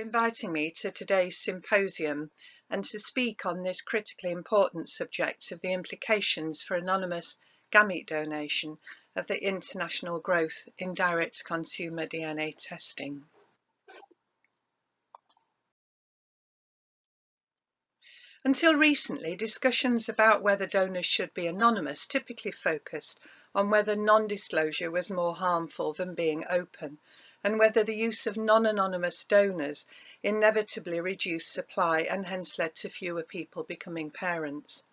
inviting me to today's symposium and to speak on this critically important subject of the implications for anonymous gamete donation of the international growth in direct consumer DNA testing. Until recently, discussions about whether donors should be anonymous typically focused on whether non-disclosure was more harmful than being open, and whether the use of non-anonymous donors inevitably reduced supply and hence led to fewer people becoming parents.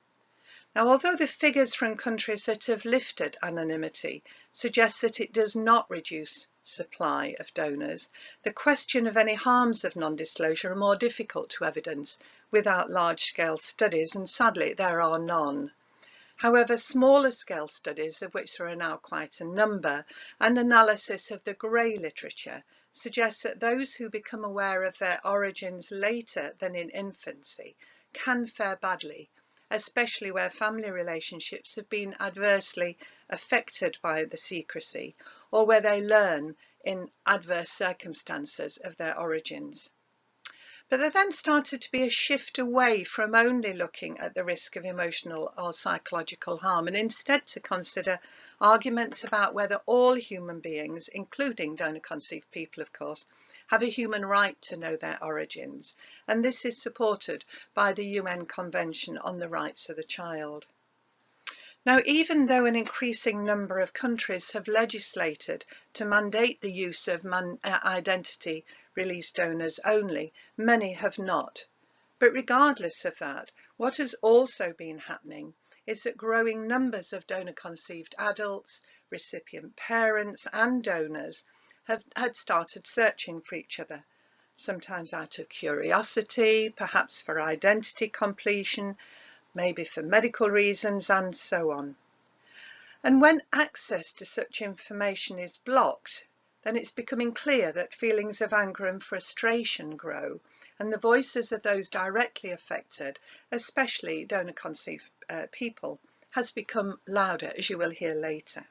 Now, although the figures from countries that have lifted anonymity suggest that it does not reduce supply of donors, the question of any harms of non-disclosure are more difficult to evidence without large-scale studies, and sadly there are none. However, smaller scale studies, of which there are now quite a number, and analysis of the grey literature suggests that those who become aware of their origins later than in infancy can fare badly, especially where family relationships have been adversely affected by the secrecy, or where they learn in adverse circumstances of their origins. But there then started to be a shift away from only looking at the risk of emotional or psychological harm, and instead to consider arguments about whether all human beings, including donor-conceived people of course, have a human right to know their origins, and this is supported by the UN Convention on the Rights of the Child. Now, even though an increasing number of countries have legislated to mandate the use of identity release donors only, many have not. But regardless of that, what has also been happening is that growing numbers of donor-conceived adults, recipient parents and donors had started searching for each other, sometimes out of curiosity, perhaps for identity completion, maybe for medical reasons, and so on. And when access to such information is blocked, then it's becoming clear that feelings of anger and frustration grow, and the voices of those directly affected, especially donor-conceived people, has become louder, as you will hear later.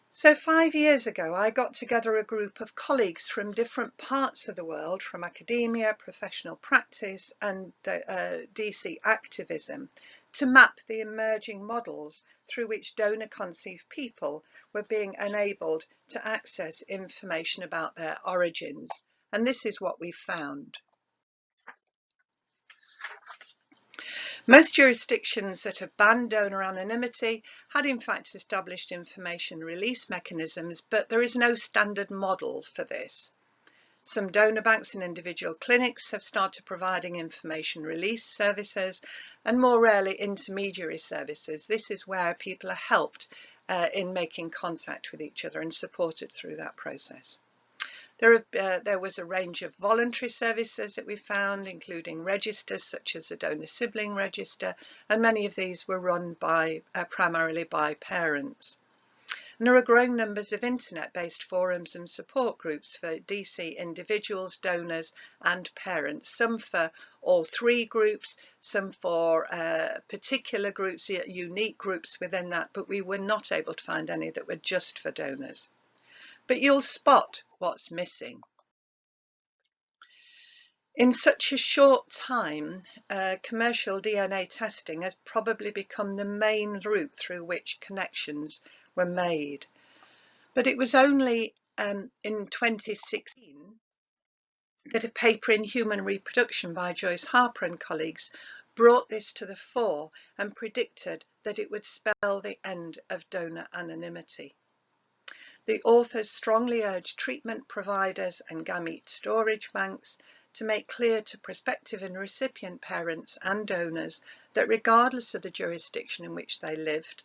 So 5 years ago, I got together a group of colleagues from different parts of the world, from academia, professional practice and DC activism, to map the emerging models through which donor-conceived people were being enabled to access information about their origins. And this is what we found. Most jurisdictions that have banned donor anonymity had in fact established information release mechanisms, but there is no standard model for this. Some donor banks and individual clinics have started providing information release services, and more rarely intermediary services. This is where people are helped in making contact with each other and supported through that process. There was a range of voluntary services that we found, including registers such as the donor sibling register, and many of these were run primarily by parents. And there are growing numbers of internet-based forums and support groups for DC individuals, donors and parents, some for all three groups, some for particular groups, unique groups within that, but we were not able to find any that were just for donors. But you'll spot what's missing. In such a short time, commercial DNA testing has probably become the main route through which connections were made. But it was only in 2016 that a paper in Human Reproduction by Joyce Harper and colleagues brought this to the fore and predicted that it would spell the end of donor anonymity. The authors strongly urged treatment providers and gamete storage banks to make clear to prospective and recipient parents and donors that regardless of the jurisdiction in which they lived,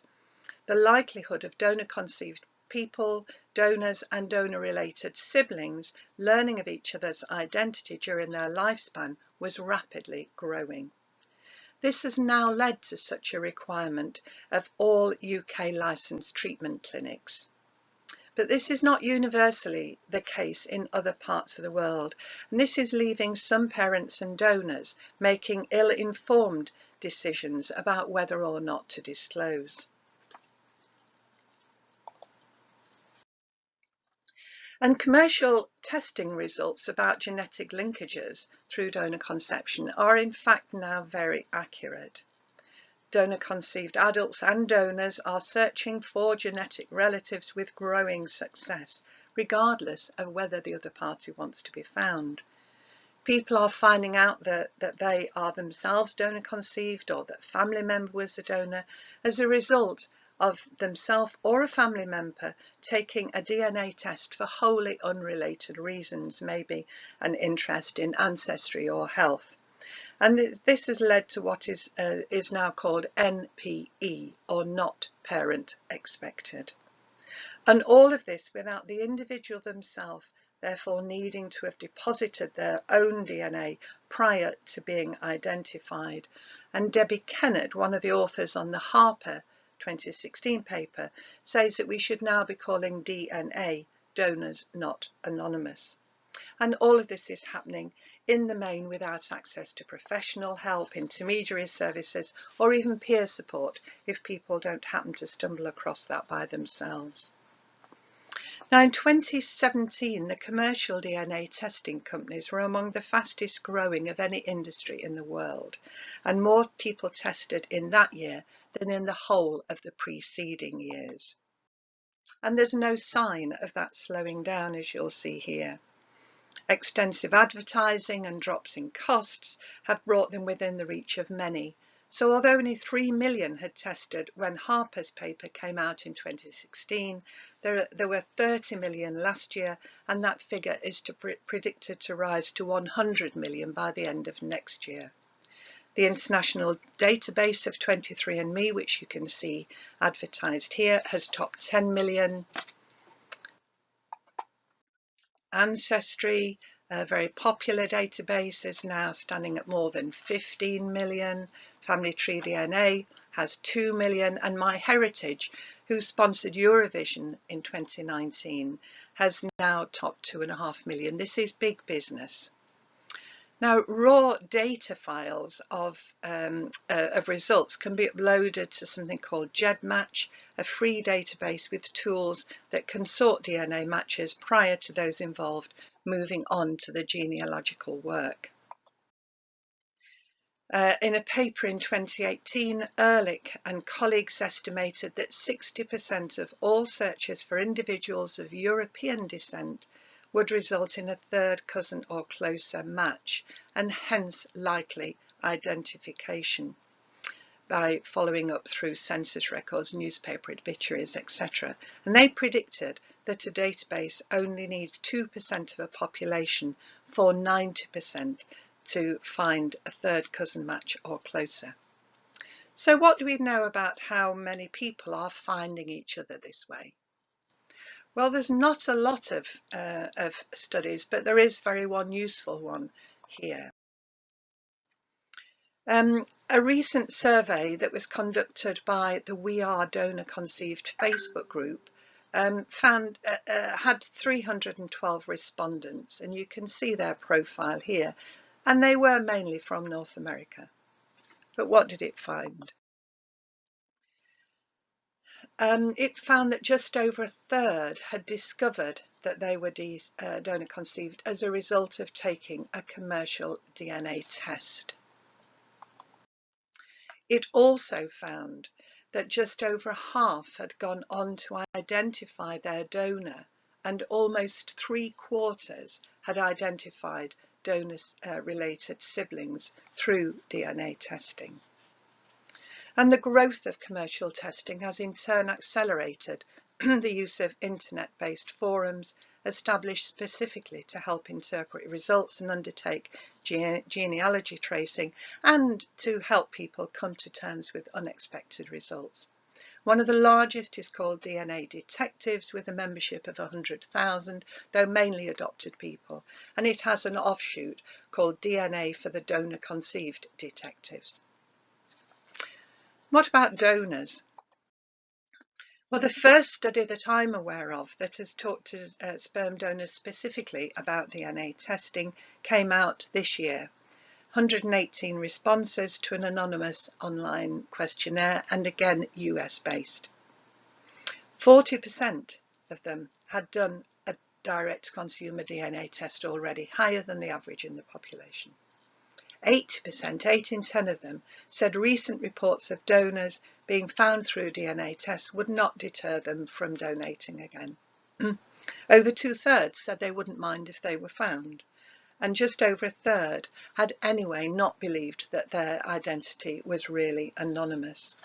the likelihood of donor-conceived people, donors and donor-related siblings learning of each other's identity during their lifespan was rapidly growing. This has now led to such a requirement of all UK licensed treatment clinics. But this is not universally the case in other parts of the world, and this is leaving some parents and donors making ill-informed decisions about whether or not to disclose. And commercial testing results about genetic linkages through donor conception are in fact now very accurate. Donor-conceived adults and donors are searching for genetic relatives with growing success, regardless of whether the other party wants to be found. People are finding out that they are themselves donor-conceived or that family member was a donor as a result of themselves or a family member taking a DNA test for wholly unrelated reasons, maybe an interest in ancestry or health. And this has led to what is now called NPE, or not parent expected. And all of this without the individual themselves therefore needing to have deposited their own DNA prior to being identified. And Debbie Kennett, one of the authors on the Harper 2016 paper, says that we should now be calling DNA donors, not anonymous. And all of this is happening in the main without access to professional help, intermediary services, or even peer support if people don't happen to stumble across that by themselves. Now, in 2017, the commercial DNA testing companies were among the fastest growing of any industry in the world, and more people tested in that year than in the whole of the preceding years. And there's no sign of that slowing down, as you'll see here. Extensive advertising and drops in costs have brought them within the reach of many. So although only 3 million had tested when Harper's paper came out in 2016, there were 30 million last year, and that figure is predicted to rise to 100 million by the end of next year. The international database of 23andMe, which you can see advertised here, has topped 10 million. Ancestry, a very popular database, is now standing at more than 15 million. Family Tree DNA has 2 million, and MyHeritage, who sponsored Eurovision in 2019, has now topped 2.5 million. This is big business. Now, raw data files of results can be uploaded to something called GEDmatch, a free database with tools that can sort DNA matches prior to those involved moving on to the genealogical work. In a paper in 2018, Ehrlich and colleagues estimated that 60% of all searches for individuals of European descent would result in a third cousin or closer match, and hence likely identification by following up through census records, newspaper obituaries, etc. And they predicted that a database only needs 2% of a population for 90% to find a third cousin match or closer. So what do we know about how many people are finding each other this way? Well, there's not a lot of studies, but there is one useful one here. A recent survey that was conducted by the We Are Donor Conceived Facebook group had 312 respondents, and you can see their profile here, and they were mainly from North America. But what did it find? It found that just over a third had discovered that they were donor conceived as a result of taking a commercial DNA test. It also found that just over half had gone on to identify their donor, and almost 3/4 had identified donor-related siblings through DNA testing. And the growth of commercial testing has in turn accelerated the use of internet-based forums established specifically to help interpret results and undertake genealogy tracing, and to help people come to terms with unexpected results. One of the largest is called DNA Detectives, with a membership of 100,000, though mainly adopted people, and it has an offshoot called DNA for the Donor Conceived Detectives. What about donors? Well, the first study that I'm aware of that has talked to sperm donors specifically about DNA testing came out this year. 118 responses to an anonymous online questionnaire, and again US based. 40% of them had done direct consumer DNA test already, higher than the average in the population. 80%, 8 in 10 of them, said recent reports of donors being found through DNA tests would not deter them from donating again. Over 2/3 said they wouldn't mind if they were found, and just over 1/3 had anyway not believed that their identity was really anonymous.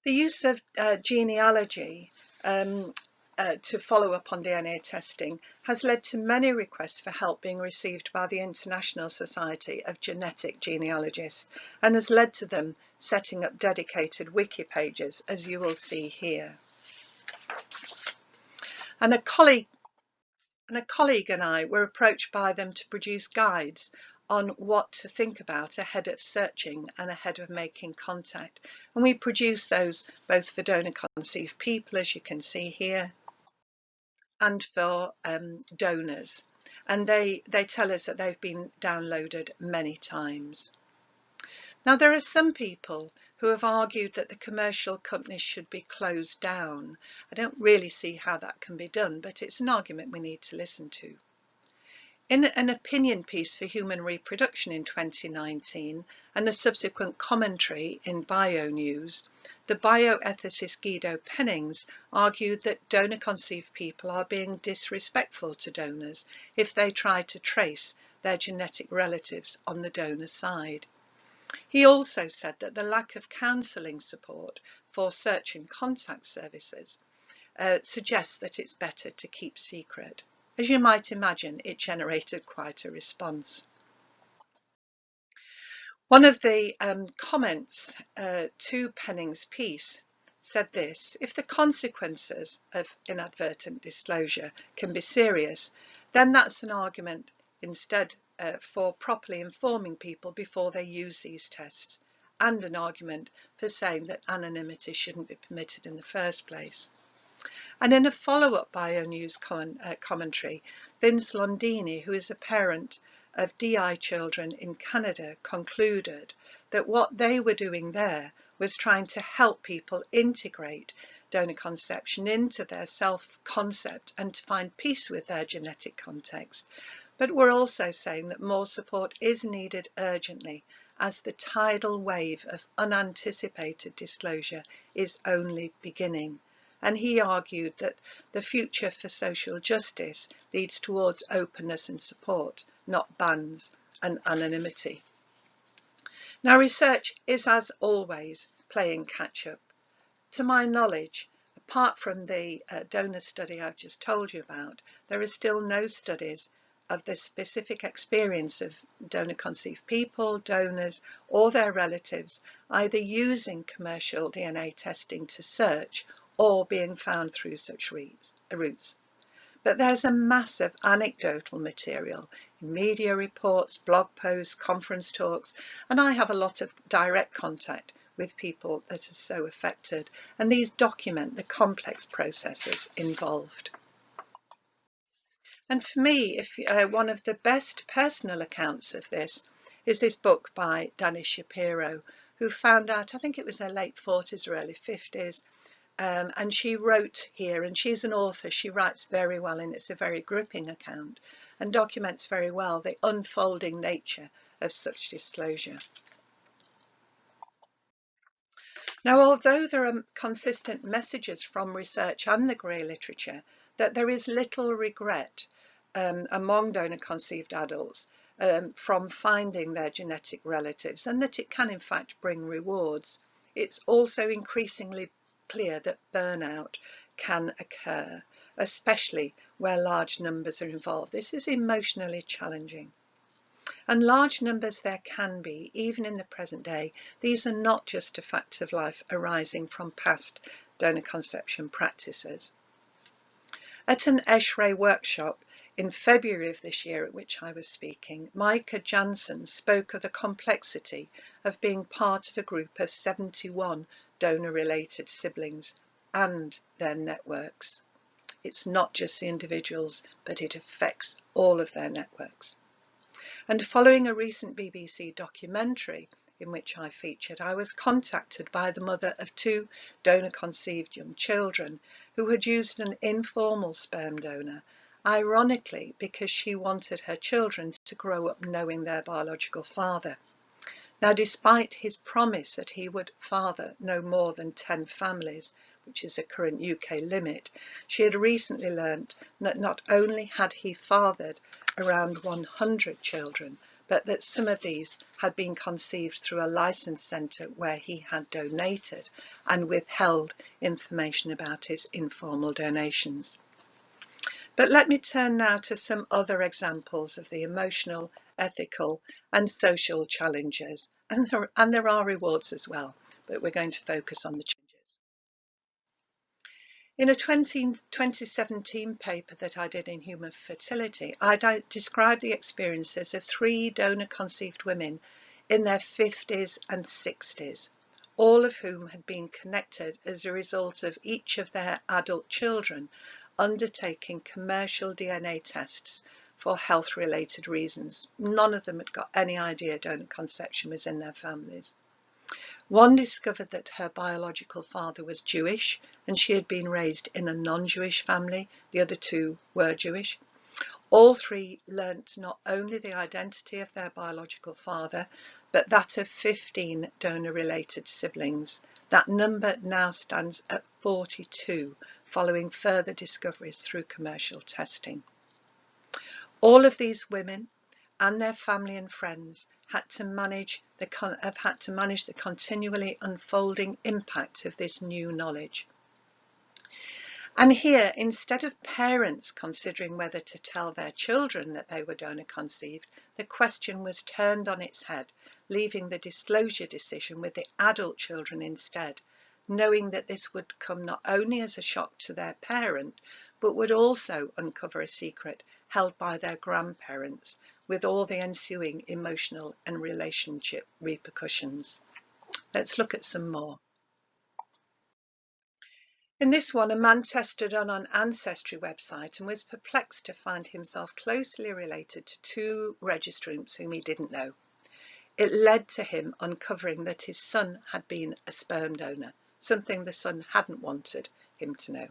The use of genealogy to follow up on DNA testing has led to many requests for help being received by the International Society of Genetic Genealogists, and has led to them setting up dedicated wiki pages, as you will see here. And a colleague and I were approached by them to produce guides on what to think about ahead of searching and ahead of making contact. And we produce those both for donor-conceived people, as you can see here, and for donors. And they tell us that they've been downloaded many times. Now, there are some people who have argued that the commercial companies should be closed down. I don't really see how that can be done, but it's an argument we need to listen to. In an opinion piece for Human Reproduction in 2019 and a subsequent commentary in BioNews, the bioethicist Guido Pennings argued that donor-conceived people are being disrespectful to donors if they try to trace their genetic relatives on the donor side. He also said that the lack of counselling support for search and contact services suggests that it's better to keep secret. As you might imagine, it generated quite a response. One of the comments to Penning's piece said this: if the consequences of inadvertent disclosure can be serious, then that's an argument instead for properly informing people before they use these tests, and an argument for saying that anonymity shouldn't be permitted in the first place. And in a follow-up BioNews commentary, Vince Londini, who is a parent of DI children in Canada, concluded that what they were doing there was trying to help people integrate donor conception into their self-concept and to find peace with their genetic context. But we're also saying that more support is needed urgently, as the tidal wave of unanticipated disclosure is only beginning. And he argued that the future for social justice leads towards openness and support, not bans and anonymity. Now, research is, as always, playing catch-up. To my knowledge, apart from the donor study I've just told you about, there are still no studies of the specific experience of donor-conceived people, donors, or their relatives, either using commercial DNA testing to search or being found through such routes. But there's a massive anecdotal material in media reports, blog posts, conference talks, and I have a lot of direct contact with people that are so affected, and these document the complex processes involved. And for me, one of the best personal accounts of this is this book by Dani Shapiro, who found out, I think it was her late 40s or early 50s, and she wrote here, and she's an author, she writes very well, and it's a very gripping account and documents very well the unfolding nature of such disclosure. Now, although there are consistent messages from research and the grey literature that there is little regret among donor-conceived adults from finding their genetic relatives, and that it can in fact bring rewards, it's also increasingly clear that burnout can occur, especially where large numbers are involved. This is emotionally challenging. And large numbers there can be, even in the present day. These are not just a fact of life arising from past donor conception practices. At an ESHRE workshop in February of this year, at which I was speaking, Micah Jansen spoke of the complexity of being part of a group of 71 donor-related siblings and their networks. It's not just the individuals, but it affects all of their networks. And following a recent BBC documentary in which I featured, I was contacted by the mother of 2 donor-conceived young children who had used an informal sperm donor, ironically because she wanted her children to grow up knowing their biological father. Now, despite his promise that he would father no more than 10 families, which is a current UK limit, she had recently learnt that not only had he fathered around 100 children, but that some of these had been conceived through a licensed centre where he had donated and withheld information about his informal donations. But let me turn now to some other examples of the emotional, ethical and social challenges. And there are rewards as well, but we're going to focus on the challenges. In a 2017 paper that I did in Human Fertility, I described the experiences of 3 donor-conceived women in their 50s and 60s, all of whom had been connected as a result of each of their adult children undertaking commercial DNA tests for health-related reasons. None of them had got any idea donor conception was in their families. One discovered that her biological father was Jewish and she had been raised in a non-Jewish family. The other 2 were Jewish. All 3 learnt not only the identity of their biological father, but that of 15 donor-related siblings. That number now stands at 42, following further discoveries through commercial testing. All of these women and their family and friends have had to manage the continually unfolding impact of this new knowledge. And here, instead of parents considering whether to tell their children that they were donor conceived, the question was turned on its head, leaving the disclosure decision with the adult children instead, knowing that this would come not only as a shock to their parent, but would also uncover a secret held by their grandparents, with all the ensuing emotional and relationship repercussions. Let's look at some more. In this one, a man tested on an ancestry website and was perplexed to find himself closely related to 2 registrants whom he didn't know. It led to him uncovering that his son had been a sperm donor, something the son hadn't wanted him to know,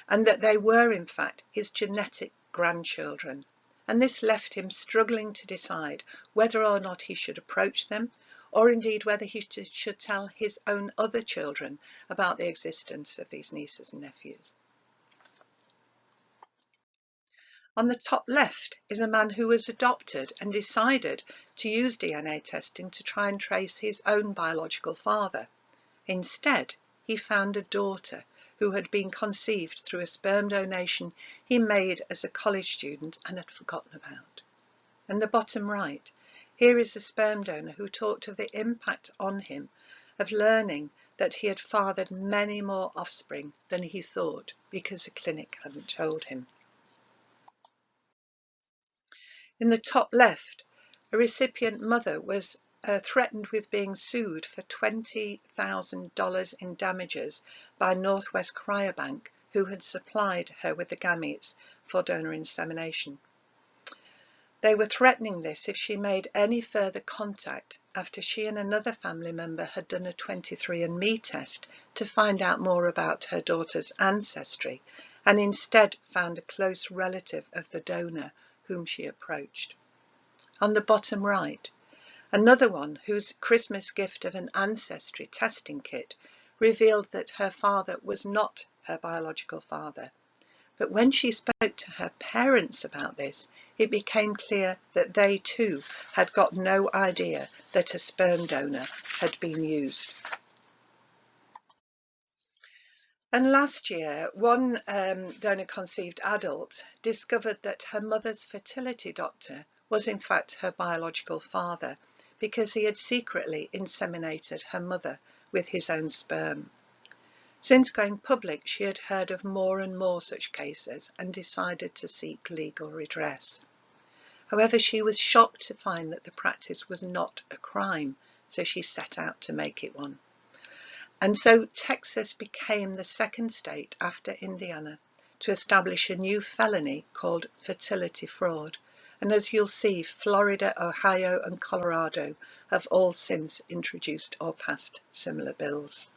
and that they were in fact his genetic grandchildren. And this left him struggling to decide whether or not he should approach them, or indeed whether he should tell his own other children about the existence of these nieces and nephews. On the top left is a man who was adopted and decided to use DNA testing to try and trace his own biological father. Instead, he found a daughter who had been conceived through a sperm donation he made as a college student and had forgotten about. And the bottom right, here is a sperm donor who talked of the impact on him of learning that he had fathered many more offspring than he thought because the clinic hadn't told him. In the top left, a recipient mother was threatened with being sued for $20,000 in damages by Northwest Cryobank, who had supplied her with the gametes for donor insemination. They were threatening this if she made any further contact after she and another family member had done a 23andMe test to find out more about her daughter's ancestry, and instead found a close relative of the donor whom she approached. On the bottom right, another one whose Christmas gift of an ancestry testing kit revealed that her father was not her biological father. But when she spoke to her parents about this, it became clear that they too had got no idea that a sperm donor had been used. And last year, one donor-conceived adult discovered that her mother's fertility doctor was in fact her biological father, because he had secretly inseminated her mother with his own sperm. Since going public, she had heard of more and more such cases and decided to seek legal redress. However, she was shocked to find that the practice was not a crime, so she set out to make it one. And so Texas became the second state after Indiana to establish a new felony called fertility fraud, And as you'll see, Florida, Ohio and Colorado have all since introduced or passed similar bills.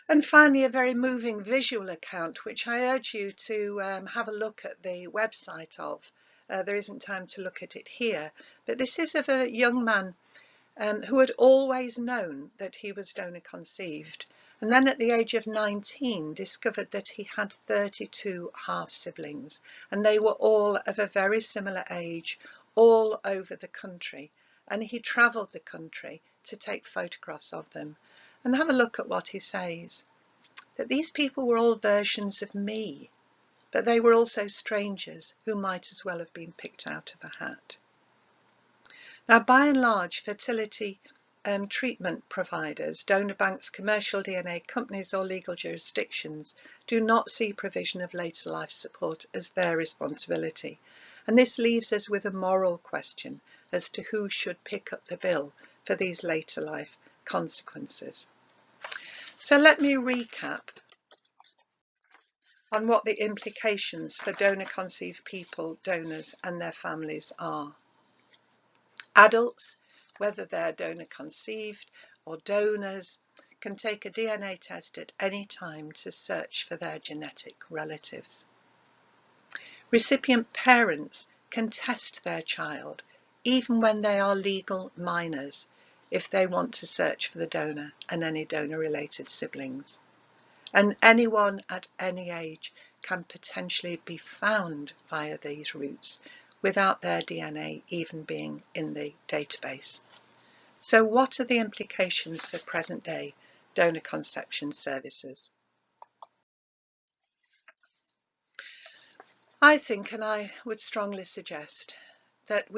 And finally, a very moving visual account, which I urge you to have a look at the website of. There isn't time to look at it here, but this is of a young man who had always known that he was donor conceived, and then at the age of 19 discovered that he had 32 half siblings, and they were all of a very similar age, all over the country, and he travelled the country to take photographs of them. And have a look at what he says, that these people were all versions of me, but they were also strangers who might as well have been picked out of a hat. Now, by and large, fertility treatment providers, donor banks, commercial DNA companies or legal jurisdictions do not see provision of later life support as their responsibility. And this leaves us with a moral question as to who should pick up the bill for these later life consequences. So let me recap on what the implications for donor conceived people, donors and their families are. Adults, whether they're donor conceived or donors, can take a DNA test at any time to search for their genetic relatives. Recipient parents can test their child even when they are legal minors if they want to search for the donor and any donor-related siblings. And anyone at any age can potentially be found via these routes without their DNA even being in the database. So what are the implications for present-day donor conception services? I think, and I would strongly suggest, that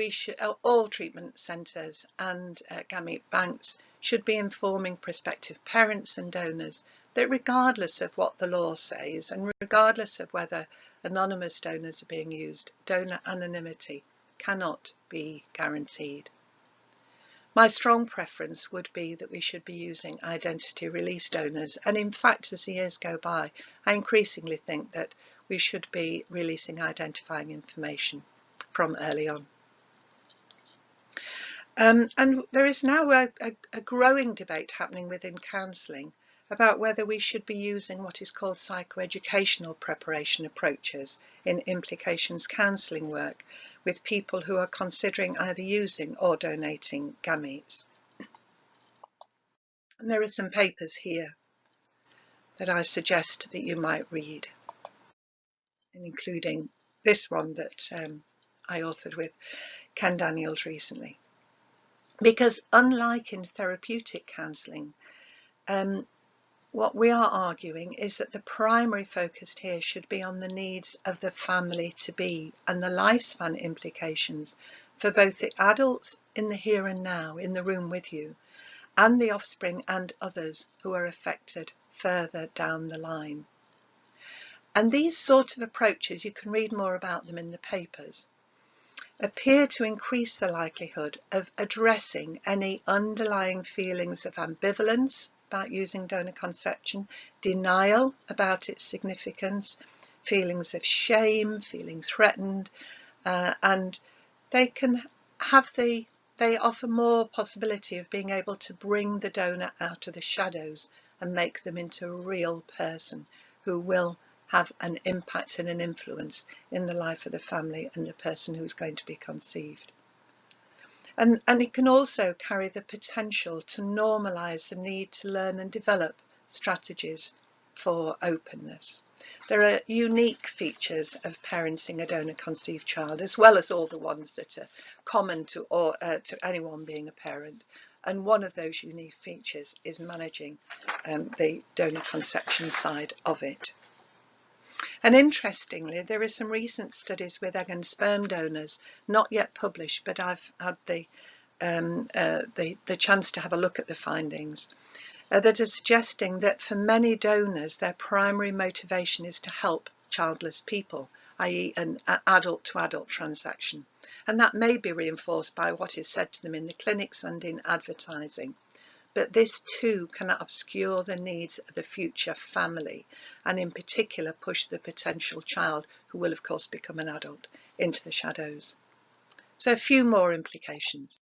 all treatment centres and gamete banks should be informing prospective parents and donors that regardless of what the law says and regardless of whether anonymous donors are being used, donor anonymity cannot be guaranteed. My strong preference would be that we should be using identity release donors, and in fact as the years go by I increasingly think that we should be releasing identifying information from early on. And there is now a growing debate happening within counselling about whether we should be using what is called psychoeducational preparation approaches in implications counselling work with people who are considering either using or donating gametes. And there are some papers here that I suggest that you might read, including this one that I authored with Ken Daniels recently. Because unlike in therapeutic counselling, what we are arguing is that the primary focus here should be on the needs of the family to be and the lifespan implications for both the adults in the here and now in the room with you and the offspring and others who are affected further down the line. And these sort of approaches, you can read more about them in the papers, appear to increase the likelihood of addressing any underlying feelings of ambivalence about using donor conception, denial about its significance, feelings of shame, feeling threatened, and they offer more possibility of being able to bring the donor out of the shadows and make them into a real person who will have an impact and an influence in the life of the family and the person who's going to be conceived. And it can also carry the potential to normalise the need to learn and develop strategies for openness. There are unique features of parenting a donor-conceived child, as well as all the ones that are common to anyone being a parent. And one of those unique features is managing the donor conception side of it. And interestingly, there are some recent studies with egg and sperm donors, not yet published, but I've had the chance to have a look at the findings, that are suggesting that for many donors, their primary motivation is to help childless people, i.e. an adult-to-adult transaction. And that may be reinforced by what is said to them in the clinics and in advertising. but this too can obscure the needs of the future family, and in particular push the potential child, who will of course become an adult, into the shadows. So a few more implications.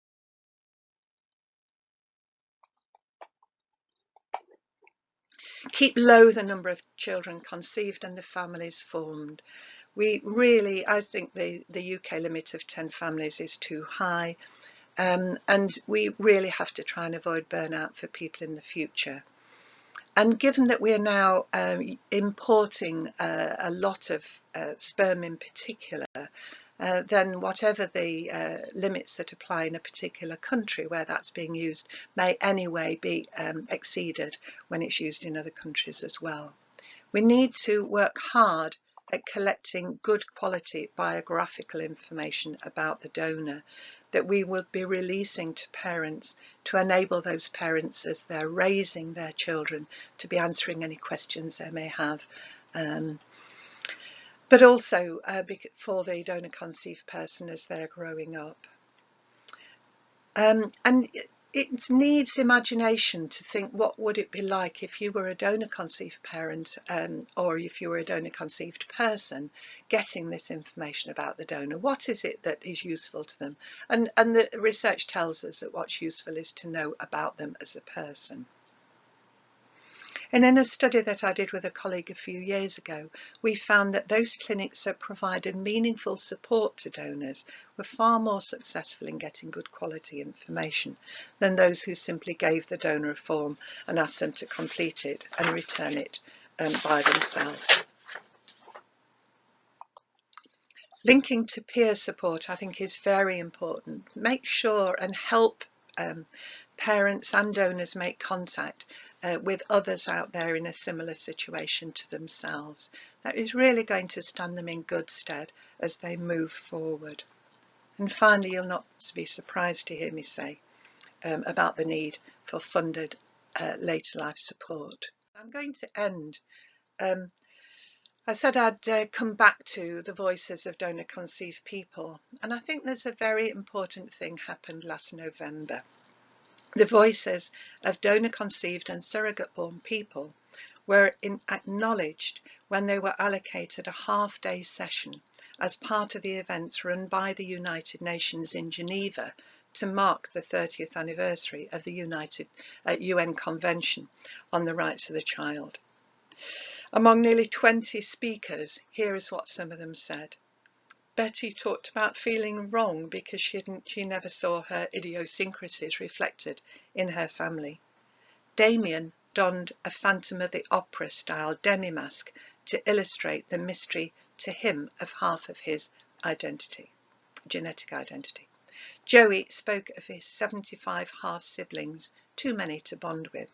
Keep low the number of children conceived and the families formed. I think the UK limit of 10 families is too high, and we really have to try and avoid burnout for people in the future. And given that we are now importing a lot of sperm in particular, then whatever the limits that apply in a particular country where that's being used may anyway be exceeded when it's used in other countries as well. We need to work hard at collecting good quality biographical information about the donor that we will be releasing to parents to enable those parents, as they're raising their children, to be answering any questions they may have, but also for the donor conceived person as they're growing up. And it needs imagination to think, what would it be like if you were a donor conceived parent, or if you were a donor conceived person, getting this information about the donor? What is it that is useful to them? And the research tells us that what's useful is to know about them as a person. And in a study that I did with a colleague a few years ago, we found that those clinics that provided meaningful support to donors were far more successful in getting good quality information than those who simply gave the donor a form and asked them to complete it and return it by themselves. Linking to peer support, I think, is very important. Make sure and help parents and donors make contact with others out there in a similar situation to themselves. That is really going to stand them in good stead as they move forward. And finally, you'll not be surprised to hear me say about the need for funded later life support. I'm going to end. I said I'd come back to the voices of donor conceived people, and I think there's a very important thing happened last November. The voices of donor-conceived and surrogate-born people were acknowledged when they were allocated a half-day session as part of the events run by the United Nations in Geneva to mark the 30th anniversary of the UN Convention on the Rights of the Child. Among nearly 20 speakers, here is what some of them said. Betty talked about feeling wrong because she never saw her idiosyncrasies reflected in her family. Damien donned a Phantom of the Opera style demi-mask to illustrate the mystery to him of half of his genetic identity. Joey spoke of his 75 half-siblings, too many to bond with.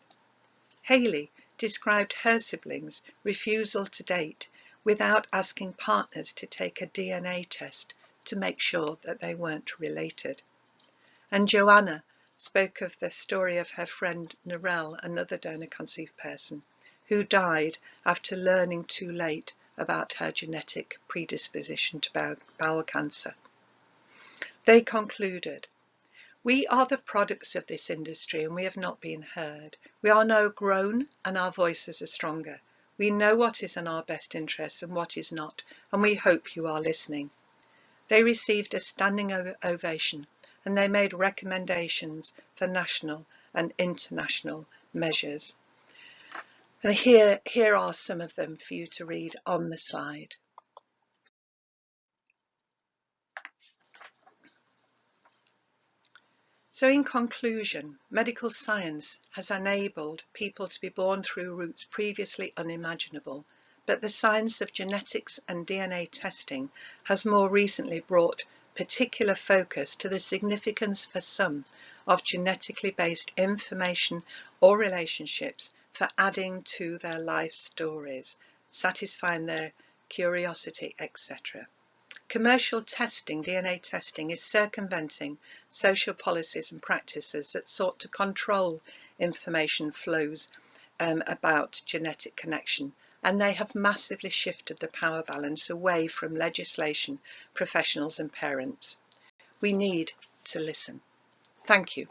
Hayley described her siblings' refusal to date without asking partners to take a DNA test to make sure that they weren't related. And Joanna spoke of the story of her friend Narelle, another donor-conceived person, who died after learning too late about her genetic predisposition to bowel cancer. They concluded, "We are the products of this industry and we have not been heard. We are now grown and our voices are stronger. We know what is in our best interests and what is not, and we hope you are listening." They received a standing ovation, and they made recommendations for national and international measures. And here are some of them for you to read on the slide. So in conclusion, medical science has enabled people to be born through routes previously unimaginable, but the science of genetics and DNA testing has more recently brought particular focus to the significance for some of genetically based information or relationships for adding to their life stories, satisfying their curiosity, etc. Commercial testing, DNA testing, is circumventing social policies and practices that sought to control information flows about genetic connection, and they have massively shifted the power balance away from legislation, professionals and parents. We need to listen. Thank you.